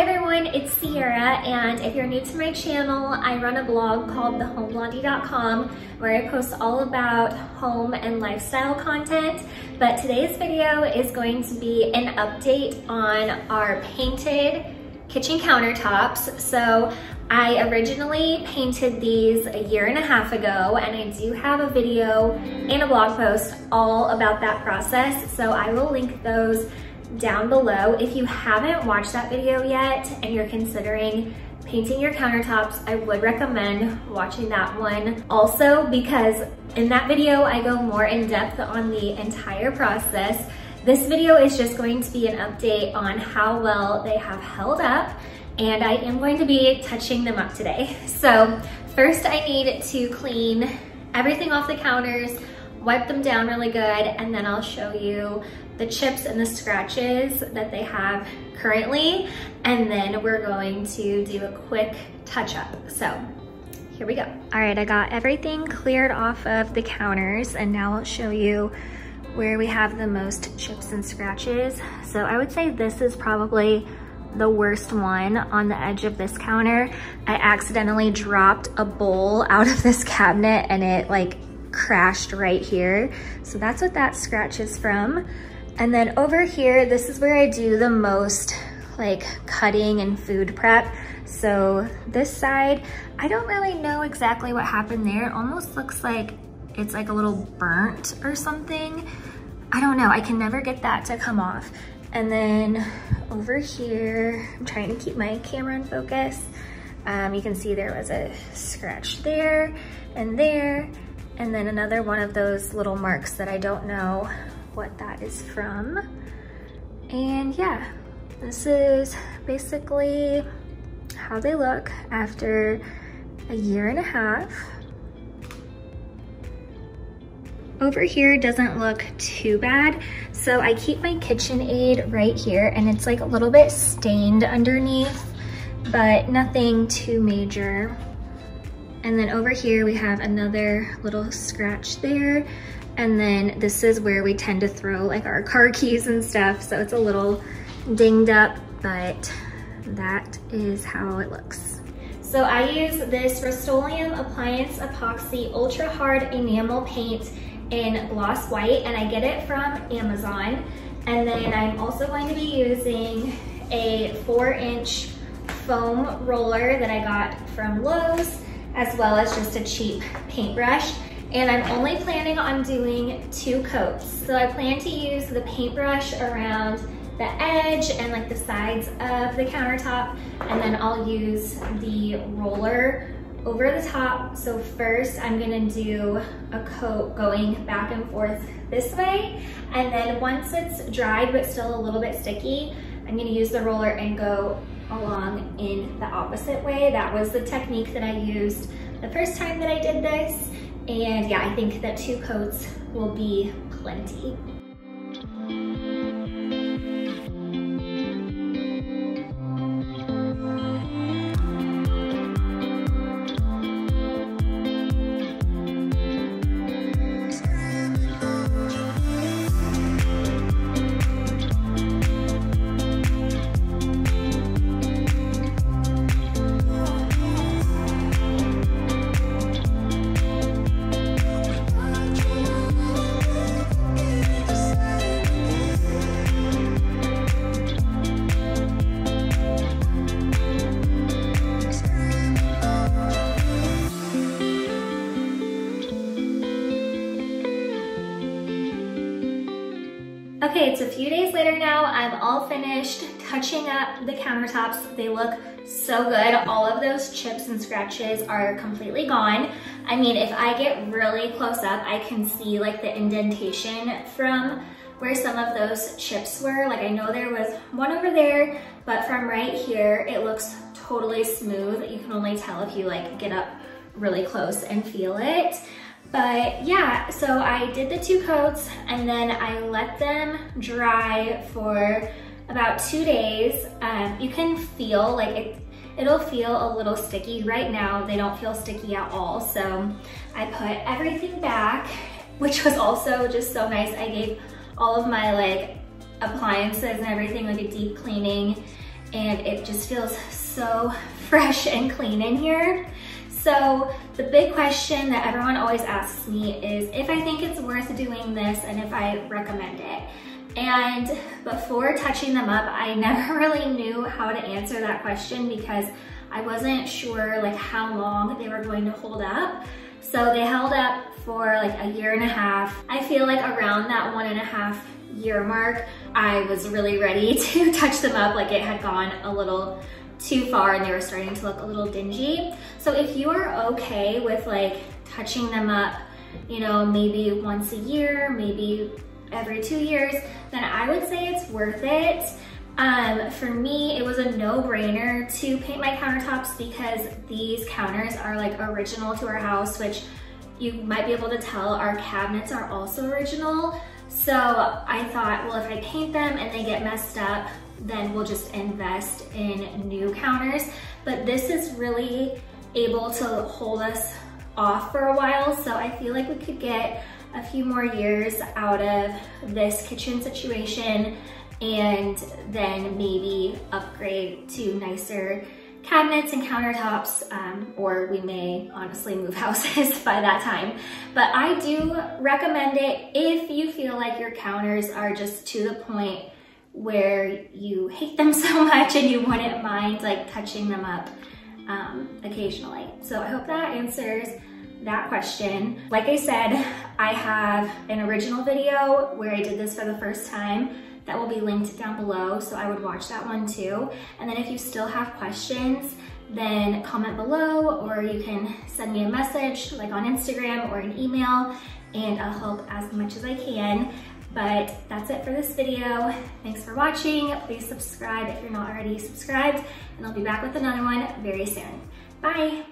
Hi everyone, it's Sierra, and if you're new to my channel, I run a blog called thehomeblondie.com where I post all about home and lifestyle content. But today's video is going to be an update on our painted kitchen countertops. So I originally painted these a year and a half ago, and I do have a video and a blog post all about that process. So I will link those down below. If you haven't watched that video yet and you're considering painting your countertops, I would recommend watching that one also, because in that video I go more in depth on the entire process. This video is just going to be an update on how well they have held up, and I am going to be touching them up today. So first I need to clean everything off the counters, wipe them down really good, and then I'll show you the chips and the scratches that they have currently, and then we're going to do a quick touch up. So here we go. All right, I got everything cleared off of the counters, and now I'll show you where we have the most chips and scratches. So I would say this is probably the worst one on the edge of this counter. I accidentally dropped a bowl out of this cabinet and it like crashed right here. So that's what that scratch is from. And then over here, this is where I do the most like cutting and food prep. So this side, I don't really know exactly what happened there. It almost looks like it's like a little burnt or something. I don't know, I can never get that to come off. And then over here, I'm trying to keep my camera in focus. You can see there was a scratch there, and then another one of those little marks that I don't know what that is from. And yeah, this is basically how they look after a year and a half. Over here doesn't look too bad. So I keep my KitchenAid right here, and it's like a little bit stained underneath, but nothing too major. And then over here we have another little scratch there. And then this is where we tend to throw like our car keys and stuff. So it's a little dinged up, but that is how it looks. So I use this Rust-Oleum Appliance Epoxy Ultra Hard Enamel Paint in gloss white, and I get it from Amazon. And then I'm also going to be using a 4-inch foam roller that I got from Lowe's, as well as just a cheap paintbrush. And I'm only planning on doing 2 coats. So I plan to use the paintbrush around the edge and like the sides of the countertop, and then I'll use the roller over the top. So first I'm gonna do a coat going back and forth this way, and then once it's dried but still a little bit sticky, I'm gonna use the roller and go along in the opposite way. That was the technique that I used the first time that I did this. And yeah, I think that 2 coats will be plenty. Okay, it's a few days later now. I'm all finished touching up the countertops. They look so good. All of those chips and scratches are completely gone. I mean, if I get really close up, I can see like the indentation from where some of those chips were. Like I know there was one over there, but from right here, it looks totally smooth. You can only tell if you like get up really close and feel it. But yeah, so I did the 2 coats, and then I let them dry for about 2 days. You can feel like it'll feel a little sticky. Right now, they don't feel sticky at all. So I put everything back, which was also just so nice. I gave all of my like appliances and everything like a deep cleaning. and it just feels so fresh and clean in here. So the big question that everyone always asks me is if I think it's worth doing this and if I recommend it. And before touching them up, I never really knew how to answer that question because I wasn't sure like how long they were going to hold up. So they held up for like a year and a half. I feel like around that 1.5 year mark, I was really ready to touch them up. Like it had gone a little too far and they were starting to look a little dingy. So if you are okay with like touching them up, you know, maybe once a year, maybe every 2 years, then I would say it's worth it. For me, it was a no-brainer to paint my countertops because these counters are like original to our house, which you might be able to tell our cabinets are also original. So I thought, well, if I paint them and they get messed up, then we'll just invest in new counters. But this is really able to hold us off for a while. So I feel like we could get a few more years out of this kitchen situation and then maybe upgrade to nicer cabinets and countertops, or we may honestly move houses by that time. But I do recommend it if you feel like your counters are just to the point where you hate them so much and you wouldn't mind like touching them up occasionally. So I hope that answers that question. Like I said, I have an original video where I did this for the first time that will be linked down below, so I would watch that one too. And then if you still have questions, then comment below, or you can send me a message like on Instagram or an email, and I'll help as much as I can. But that's it for this video. Thanks for watching. Please subscribe if you're not already subscribed, and I'll be back with another one very soon. Bye.